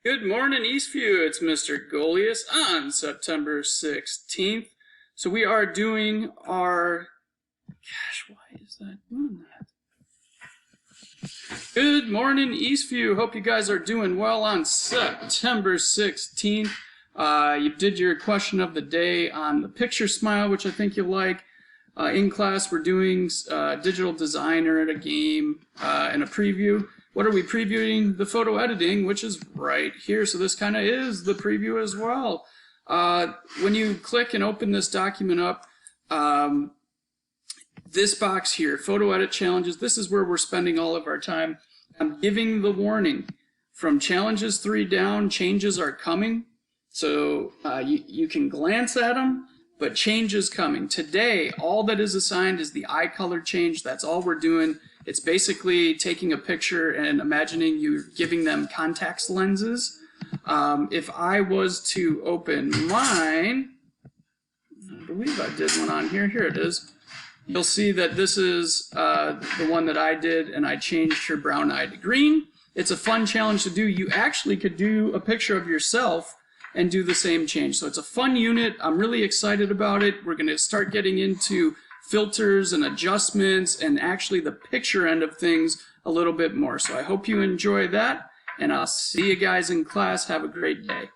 Good morning, Eastview. It's Mr. Golias on September 16th. So we are doing our... Gosh, why is that doing that? Good morning, Eastview. Hope you guys are doing well on September 16th. You did your question of the day on the picture smile, which I think you like. In class, we're doing digital designer at a game and a preview. What are we previewing? The photo editing, which is right here. So this kind of is the preview as well. When you click and open this document up, this box here, photo edit challenges, this is where we're spending all of our time. I'm giving the warning. From challenges 3 down, changes are coming. So you can glance at them, but change is coming. Today, all that is assigned is the eye color change. That's all we're doing. It's basically taking a picture and imagining you're giving them contact lenses. If I was to open mine, I believe I did one on here. Here it is. You'll see that this is the one that I did, and I changed her brown eye to green. It's a fun challenge to do. You actually could do a picture of yourself and do the same change. So it's a fun unit. I'm really excited about it. We're going to start getting into filters and adjustments and actually the picture end of things a little bit more. So I hope you enjoy that, and I'll see you guys in class. Have a great day.